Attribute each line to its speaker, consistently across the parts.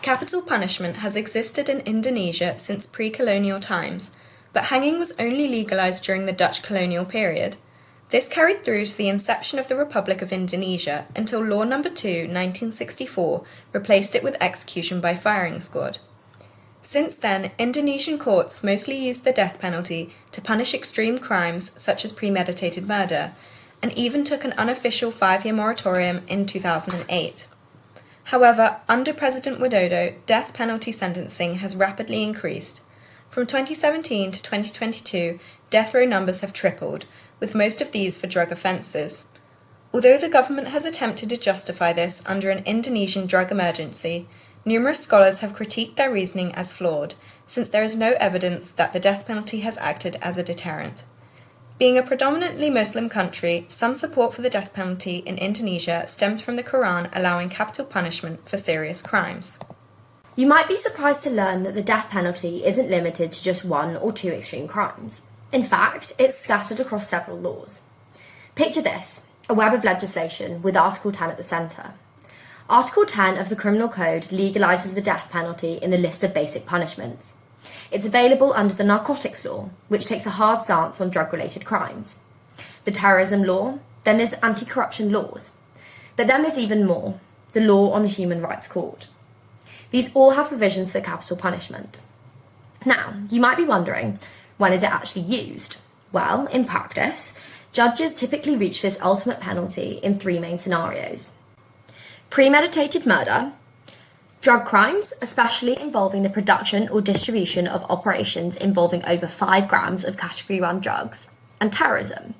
Speaker 1: Capital punishment has existed in Indonesia since pre-colonial times, but hanging was only legalised during the Dutch colonial period. This carried through to the inception of the Republic of Indonesia until Law No. 2, 1964, replaced it with execution by firing squad. Since then, Indonesian courts mostly used the death penalty to punish extreme crimes such as premeditated murder, and even took an unofficial 5-year moratorium in 2008. However, under President Widodo, death penalty sentencing has rapidly increased. From 2017 to 2022, death row numbers have tripled, with most of these for drug offences. Although the government has attempted to justify this under an Indonesian drug emergency, numerous scholars have critiqued their reasoning as flawed, since there is no evidence that the death penalty has acted as a deterrent. Being a predominantly Muslim country, some support for the death penalty in Indonesia stems from the Quran allowing capital punishment for serious crimes.
Speaker 2: You might be surprised to learn that the death penalty isn't limited to just 1 or 2 extreme crimes. In fact, it's scattered across several laws. Picture this, a web of legislation with Article 10 at the centre. Article 10 of the Criminal Code legalises the death penalty in the list of basic punishments. It's available under the narcotics law, which takes a hard stance on drug-related crimes. The terrorism law, then there's anti-corruption laws. But then there's even more, the law on the Human Rights Court. These all have provisions for capital punishment. Now, you might be wondering, when is it actually used? Well, in practice, judges typically reach this ultimate penalty in 3 main scenarios. Premeditated murder, drug crimes, especially involving the production or distribution of operations involving over 5 grams of Category 1 drugs, and terrorism.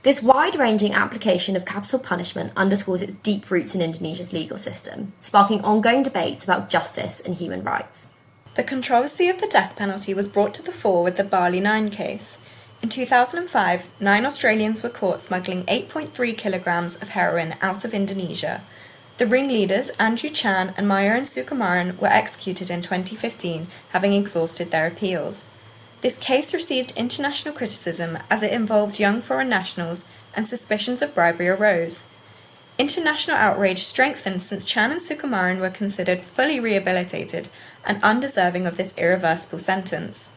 Speaker 2: This wide-ranging application of capital punishment underscores its deep roots in Indonesia's legal system, sparking ongoing debates about justice and human rights.
Speaker 1: The controversy of the death penalty was brought to the fore with the Bali 9 case. In 2005, 9 Australians were caught smuggling 8.3 kilograms of heroin out of Indonesia. The ringleaders, Andrew Chan and Mayan Sukumaran, were executed in 2015, having exhausted their appeals. This case received international criticism as it involved young foreign nationals and suspicions of bribery arose. International outrage strengthened since Chan and Sukumaran were considered fully rehabilitated and undeserving of this irreversible sentence.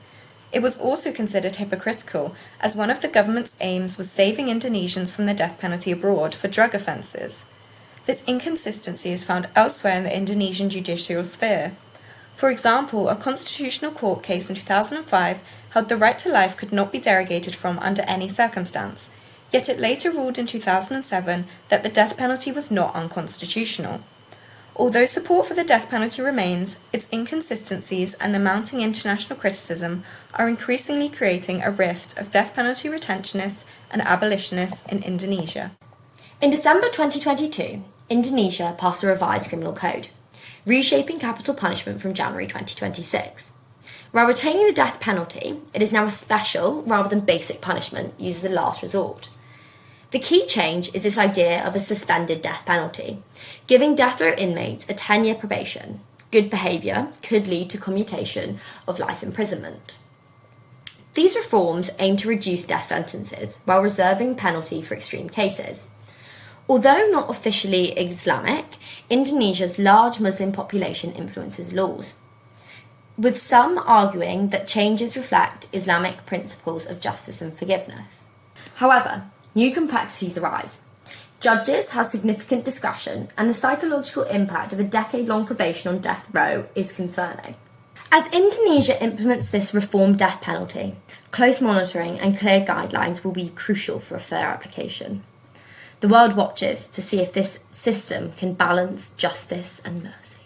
Speaker 1: It was also considered hypocritical, as one of the government's aims was saving Indonesians from the death penalty abroad for drug offences. This inconsistency is found elsewhere in the Indonesian judicial sphere. For example, a constitutional court case in 2005 held the right to life could not be derogated from under any circumstance, yet it later ruled in 2007 that the death penalty was not unconstitutional. Although support for the death penalty remains, its inconsistencies and the mounting international criticism are increasingly creating a rift of death penalty retentionists and abolitionists in Indonesia.
Speaker 2: In December 2022, Indonesia passed a revised criminal code, reshaping capital punishment from January 2026. While retaining the death penalty, it is now a special rather than basic punishment used as a last resort. The key change is this idea of a suspended death penalty, giving death row inmates a 10-year probation. Good behaviour could lead to commutation of life imprisonment. These reforms aim to reduce death sentences while reserving penalty for extreme cases. Although not officially Islamic, Indonesia's large Muslim population influences laws, with some arguing that changes reflect Islamic principles of justice and forgiveness. However, new complexities arise. Judges have significant discretion, and the psychological impact of a decade-long probation on death row is concerning. As Indonesia implements this reformed death penalty, close monitoring and clear guidelines will be crucial for a fair application. The world watches to see if this system can balance justice and mercy.